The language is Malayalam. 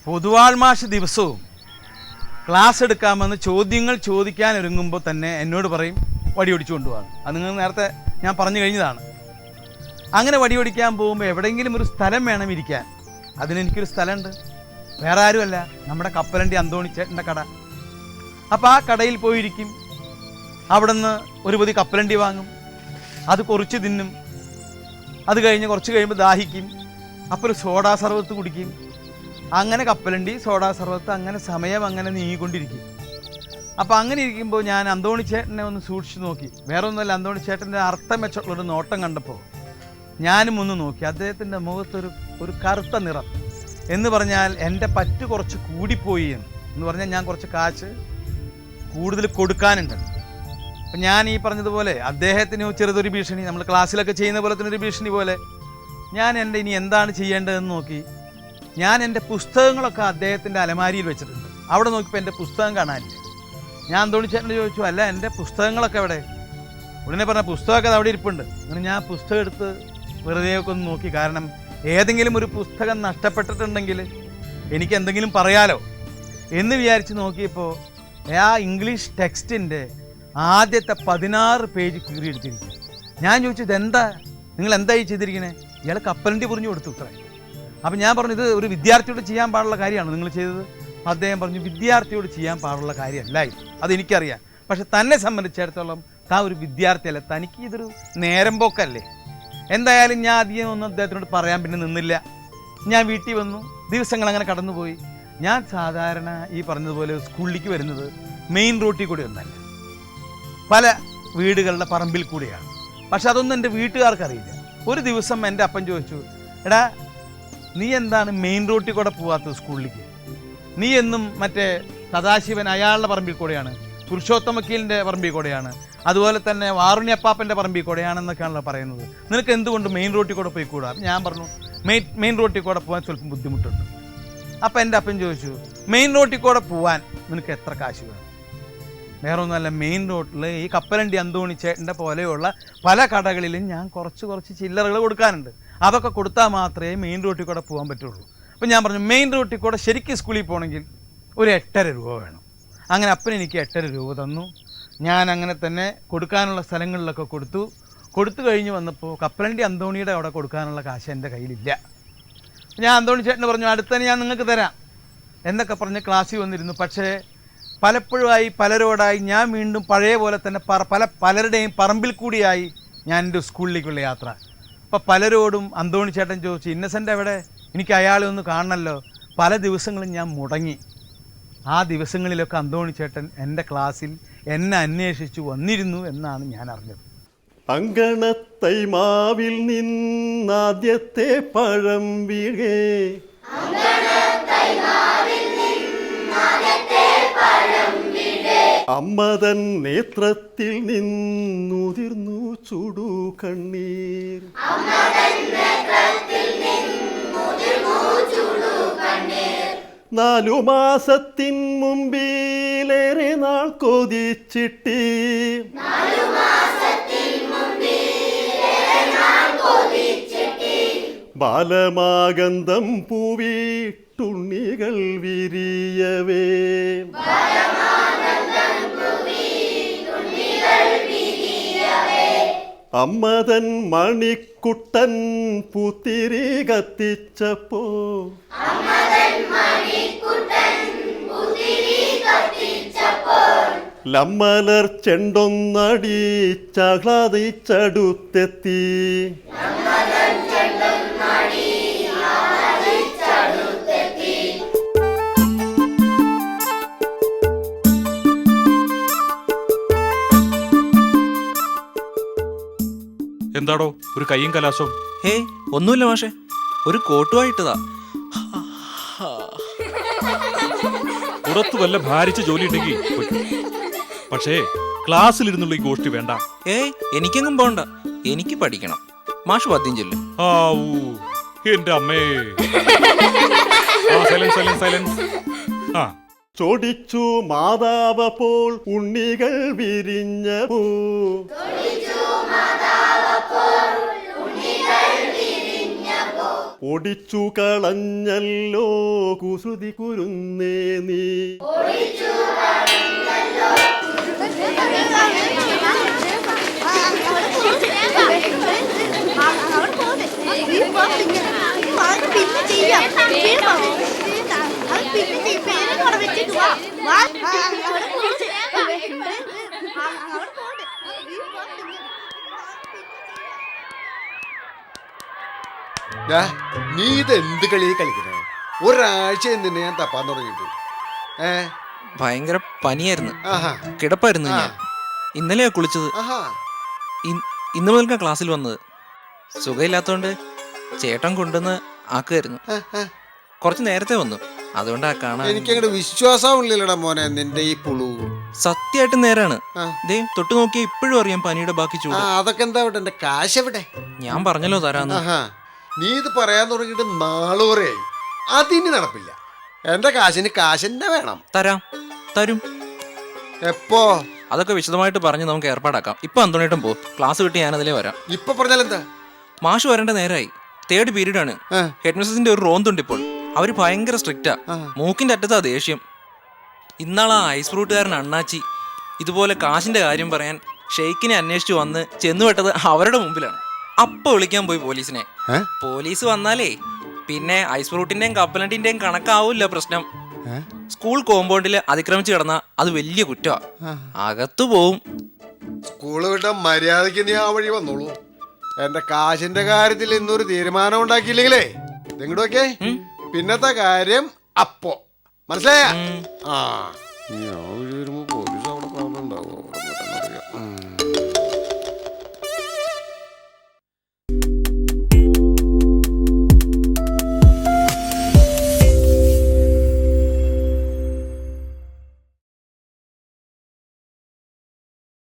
പൊതുവാൾ മാഷ് ദിവസവും ക്ലാസ് എടുക്കാമെന്ന് ചോദ്യങ്ങൾ ചോദിക്കാൻ ഒരുങ്ങുമ്പോൾ തന്നെ എന്നോട് പറയും വടി ഓടിച്ചു കൊണ്ടുപോകാം. അത് നിങ്ങൾ നേരത്തെ ഞാൻ പറഞ്ഞു കഴിഞ്ഞതാണ്. അങ്ങനെ വടി ഓടിക്കാൻ പോകുമ്പോൾ എവിടെയെങ്കിലും ഒരു സ്ഥലം വേണം ഇരിക്കാൻ. അതിനെനിക്കൊരു സ്ഥലമുണ്ട്. വേറെ ആരുമല്ല, നമ്മുടെ കപ്പലണ്ടി അന്തോണി ചേട്ടൻ്റെ കട. അപ്പോൾ ആ കടയിൽ പോയിരിക്കും. അവിടെ നിന്ന് ഒരു പൊതി കപ്പലണ്ടി വാങ്ങും, അത് കുറച്ച് തിന്നും. അത് കഴിഞ്ഞ് കുറച്ച് കഴിയുമ്പോൾ ദാഹിക്കും, അപ്പോൾ ഒരു സോഡാ സർവത്ത് കുടിക്കും. അങ്ങനെ കപ്പലണ്ടി, സോഡാ സർവത്ത്, അങ്ങനെ സമയം അങ്ങനെ നീങ്ങിക്കൊണ്ടിരിക്കും. അപ്പോൾ അങ്ങനെ ഇരിക്കുമ്പോൾ ഞാൻ അന്തോണി ചേട്ടനെ ഒന്ന് സൂക്ഷിച്ച് നോക്കി. വേറെ ഒന്നുമല്ല, അന്തോണി ചേട്ടൻ്റെ അർത്ഥം വെച്ചിട്ടുള്ളൊരു നോട്ടം കണ്ടപ്പോൾ ഞാനും ഒന്ന് നോക്കി. അദ്ദേഹത്തിൻ്റെ മുഖത്തൊരു കറുത്ത നിറം. എന്ന് പറഞ്ഞാൽ എൻ്റെ പറ്റ് കുറച്ച് കൂടിപ്പോയി എന്ന് പറഞ്ഞാൽ ഞാൻ കുറച്ച് കാശ് കൂടുതൽ കൊടുക്കാനുണ്ട്. അപ്പം ഞാൻ ഈ പറഞ്ഞതുപോലെ അദ്ദേഹത്തിന് ചെറുതൊരു ഭീഷണി, നമ്മൾ ക്ലാസ്സിലൊക്കെ ചെയ്യുന്ന പോലെ തന്നെ ഒരു ഭീഷണി പോലെ ഞാൻ എൻ്റെ ഇനി എന്താണ് ചെയ്യേണ്ടതെന്ന് നോക്കി. ഞാൻ എൻ്റെ പുസ്തകങ്ങളൊക്കെ അദ്ദേഹത്തിൻ്റെ അലമാരിയിൽ വെച്ചിട്ടുണ്ട്. അവിടെ നോക്കിയപ്പോൾ എൻ്റെ പുസ്തകം കാണാനില്ല. ഞാൻ അന്തോണി ചേട്ടനോട് ചോദിച്ചു, അല്ല എൻ്റെ പുസ്തകങ്ങളൊക്കെ എവിടെ? ഉടനെ പറഞ്ഞ പുസ്തകമൊക്കെ അത് അവിടെ ഇരിപ്പുണ്ട്. അങ്ങനെ ഞാൻ പുസ്തകം എടുത്ത് വെറുതെയൊക്കെ ഒന്ന് നോക്കി. കാരണം ഏതെങ്കിലും ഒരു പുസ്തകം നഷ്ടപ്പെട്ടിട്ടുണ്ടെങ്കിൽ എനിക്ക് എന്തെങ്കിലും പറയാലോ എന്ന് വിചാരിച്ച് നോക്കിയപ്പോൾ ആ ഇംഗ്ലീഷ് ടെക്സ്റ്റിൻ്റെ ആദ്യത്തെ 16 പേജ് കീറിയെടുത്തിരിക്കും. ഞാൻ ചോദിച്ചു, ഇതെന്താ, നിങ്ങൾ എന്തായി ചെയ്തിരിക്കുന്നത്? ഇയാൾ കപ്പലണ്ടി പൊറിഞ്ഞു കൊടുത്തു ഇത്രേ. അപ്പം ഞാൻ പറഞ്ഞു, ഇത് ഒരു വിദ്യാർത്ഥിയോട് ചെയ്യാൻ പാടുള്ള കാര്യമാണ് നിങ്ങൾ ചെയ്തത്. അദ്ദേഹം പറഞ്ഞു, വിദ്യാർത്ഥിയോട് ചെയ്യാൻ പാടുള്ള കാര്യമല്ല ഇത്, അതെനിക്കറിയാം. പക്ഷെ തന്നെ സംബന്ധിച്ചിടത്തോളം താൻ ഒരു വിദ്യാർത്ഥിയല്ല, തനിക്ക് ഇതൊരു നേരം പോക്കല്ലേ. എന്തായാലും ഞാൻ അധികം ഒന്നും അദ്ദേഹത്തിനോട് പറയാൻ പിന്നെ നിന്നില്ല. ഞാൻ വീട്ടിൽ വന്നു. ദിവസങ്ങൾ അങ്ങനെ കടന്നുപോയി. ഞാൻ സാധാരണ ഈ പറഞ്ഞതുപോലെ സ്കൂളിലേക്ക് വരുന്നത് മെയിൻ റോട്ടിൽ കൂടി ഒന്നല്ല, പല വീടുകളുടെ പറമ്പിൽ കൂടിയാണ്. പക്ഷെ അതൊന്നും എൻ്റെ വീട്ടുകാർക്കറിയില്ല. ഒരു ദിവസം എൻ്റെ അപ്പൻ ചോദിച്ചു, എടാ നീ എന്താണ് മെയിൻ റോട്ടിൽ കൂടെ പോവാത്തത് സ്കൂളിലേക്ക്? നീ എന്നും മറ്റേ സദാശിവൻ അയാളുടെ പറമ്പിൽ കൂടെയാണ്, പുരുഷോത്തമ വക്കീലിൻ്റെ പറമ്പിൽ കൂടെയാണ്, അതുപോലെ തന്നെ വാറുണ്ണി അപ്പാപ്പൻ്റെ പറമ്പിൽ കൂടെയാണെന്നൊക്കെയാണല്ലോ പറയുന്നത്. നിനക്ക് എന്തുകൊണ്ട് മെയിൻ റോട്ടിൽ കൂടെ പോയിക്കൂടാ? ഞാൻ പറഞ്ഞു, മെയിൻ റോട്ടിൽ കൂടെ പോകാൻ സ്വല്പം ബുദ്ധിമുട്ടുണ്ട്. അപ്പം എൻ്റെ അപ്പൻ ചോദിച്ചു, മെയിൻ റോട്ടിൽ കൂടെ പോകാൻ നിനക്ക് എത്ര കാശ് വേണം? വേറെ ഒന്നുമല്ല, മെയിൻ റോട്ടിൽ ഈ കപ്പലണ്ടി അന്തോണി ചേട്ടൻ്റെ പോലെയുള്ള പല കടകളിലും ഞാൻ കുറച്ച് ചില്ലറകൾ കൊടുക്കാനുണ്ട്. അതൊക്കെ കൊടുത്താൽ മാത്രമേ മെയിൻ റോട്ടിൽ കൂടെ പോകാൻ പറ്റുള്ളൂ. അപ്പം ഞാൻ പറഞ്ഞു, മെയിൻ റോട്ടിൽ കൂടെ ശരിക്കും സ്കൂളിൽ പോകണമെങ്കിൽ ഒരു 8.5 രൂപ വേണം. അങ്ങനെ അപ്പൻ എനിക്ക് 8.5 രൂപ തന്നു. ഞാൻ അങ്ങനെ തന്നെ കൊടുക്കാനുള്ള സ്ഥലങ്ങളിലൊക്കെ കൊടുത്തു കഴിഞ്ഞ് വന്നപ്പോൾ കപ്പലണ്ടി അന്തോണിയുടെ അവിടെ കൊടുക്കാനുള്ള കാശ് എൻ്റെ കയ്യിലില്ല. ഞാൻ അന്തോണി ചേട്ടന് പറഞ്ഞു, അടുത്തന്നെ ഞാൻ നിങ്ങൾക്ക് തരാം എന്നൊക്കെ പറഞ്ഞ് ക്ലാസ്സിൽ വന്നിരുന്നു. പക്ഷേ പലപ്പോഴായി പലരോടായി ഞാൻ വീണ്ടും പഴയ പോലെ തന്നെ പലരുടെയും പറമ്പിൽ കൂടിയായി ഞാൻ എൻ്റെ സ്കൂളിലേക്കുള്ള യാത്ര. അപ്പോൾ പലരോടും അന്തോണി ചേട്ടൻ ചോദിച്ചു, ഇന്നസെൻ്റ് എവിടെ? എനിക്ക് അയാളെ ഒന്ന് കാണണമല്ലോ. പല ദിവസങ്ങളും ഞാൻ മുടങ്ങി. ആ ദിവസങ്ങളിലൊക്കെ അന്തോണി ചേട്ടൻ എൻ്റെ ക്ലാസ്സിൽ എന്നെ അന്വേഷിച്ചു വന്നിരുന്നു എന്നാണ് ഞാൻ അറിഞ്ഞത്. അങ്കണത്തൈ മാവിൽ നിന്നാദ്യത്തെ പഴം വീഴേ, അമ്മതൻ നേത്രത്തിൽ നിന്നുതിർന്നു ചുടു കണ്ണീർ. 4 മാസത്തിൻ മുമ്പിലേറെ നാൾ കൊതിച്ചിട്ട് ബാലമാഗന്ധം പൂവിട്ടുണ്ണികൾ വിരിയവേ, അമ്മതൻ മണിക്കുട്ടൻ പുത്തിരി കത്തിച്ചപ്പോ ലമ്മലർ ചെണ്ടൊന്നടിച്ചാഹ്ലാദിച്ചടുത്തെത്തി. എന്താടോ ഒരു കയ്യും കലാശവും? ഹേയ് ഒന്നുമില്ല മാഷെ, ഒരു കോട്ടുമായിട്ടതാ. പുറത്തു വല്ല ഭാരിച്ച ജോലി ഉണ്ടെങ്കിൽ പക്ഷേ ക്ലാസ്സിലിരുന്നുള്ള ഈ ഗോഷ്ടി വേണ്ട. ഏയ് എനിക്കെങ്ങും പോണ്ട, എനിക്ക് പഠിക്കണം. മാഷ് പദ്യം ചൊല്ലും. എന്റെ അമ്മേ. സൈലൻസ്. ചോദിച്ചു മാതാവപ്പോൾ ഉണ്ണികൾ വിരിഞ്ഞപ്പോ, ഒടിച്ചു കളഞ്ഞല്ലോ കുസൃതി കുരുന്നേ നീ. നീ ഇത് എന്ത് കളി കളിക്കണേ? ഒരാഴ്ച എന്തിനാ ഞാൻ തപ്പാൻ തുടങ്ങിയിട്ട്? ഭയങ്കര പനിയായിരുന്നു, ആഹാ കിടപ്പായിരുന്നു ഞാൻ. ഇന്നലെയാ കുളിച്ചത്. ആഹാ. ഇന്ന് മുതൽക്കാ ക്ലാസ്സിൽ വന്നത്. സുഖമില്ലാത്തോണ്ട് ചേട്ടൻ കൊണ്ടുവന്ന് ആക്കുമായിരുന്നു. കുറച്ച് നേരത്തെ വന്നു, അതുകൊണ്ടാ കാണാൻ. എനിക്കങ്ങോട്ട് വിശ്വാസമില്ലല്ലോടാ മോനെ നിന്റെ ഈ പുളു. സത്യമായിട്ട് നേരാണ്. ആ. ദേ തൊട്ട് നോക്കിയാൽ ഇപ്പോഴും അറിയാം പനിയുടെ ബാക്കി ചൂട്. അതൊക്കെ എന്താ ഇവിടെ എന്റെ കാശ് എവിടെ? ഞാൻ പറഞ്ഞല്ലോ തരാന്ന്. ആഹാ, നീ ഇത് പറയാൻ തുടങ്ങിയിട്ട് നാളുവരെയായി. അതിന് നടപ്പില്ല. എന്റെ കാശിന് കാശെന്നെ വേണം. തരും. എപ്പോ? അതൊക്കെ വിശദമായിട്ട് പറഞ്ഞ് നമുക്ക് ഏർപ്പാടാക്കാം. ഇപ്പൊ അന്തോണിയേട്ടൻ പോ, ക്ലാസ് വിട്ട് ഞാനതിലേ വരാം. ഇപ്പൊ പറഞ്ഞാലെന്താ? മാഷ് വരേണ്ട നേരായി. 3rd പീരീഡ് ആണ്. ഹെഡ് മിസ്സസിന്റെ ഒരു റോന്തുണ്ട് ഇപ്പോൾ. അവര് ഭയങ്കര സ്ട്രിക്റ്റാ. മൂക്കിന്റെ അറ്റത്താ ദേഷ്യം. ഇന്നാളാ ഐസ് ഫ്രൂട്ടുകാരൻ അണ്ണാച്ചി ഇതുപോലെ കാശിന്റെ കാര്യം പറയാൻ ഷെയ്ക്കിനെ അന്വേഷിച്ചു വന്ന് ചെന്നുവിട്ടത് അവരുടെ മുമ്പിലാണ്. അപ്പൊ വിളിക്കാൻ പോയി പോലീസിനെ. പോലീസ് വന്നാലേ പിന്നെ ഐസ് ഫ്രൂട്ടിന്റെയും കപ്പലണ്ടിന്റെയും കണക്കാവൂല്ല പ്രശ്നം. സ്കൂൾ കോമ്പൗണ്ടിൽ അതിക്രമിച്ച് കിടന്ന അത് വലിയ കുറ്റമാ, അകത്തു പോവും. സ്കൂള് വിട്ട മര്യാദക്ക് നീ ആ വഴി വന്നോളൂ. എന്റെ കാശിന്റെ കാര്യത്തിൽ ഇന്നൊരു തീരുമാനം ഉണ്ടാക്കിയില്ലെങ്കിലേ ഇങ്ങോട്ട് നോക്കേ, പിന്നത്തെ കാര്യം അപ്പോ മനസ്സിലായ? ആ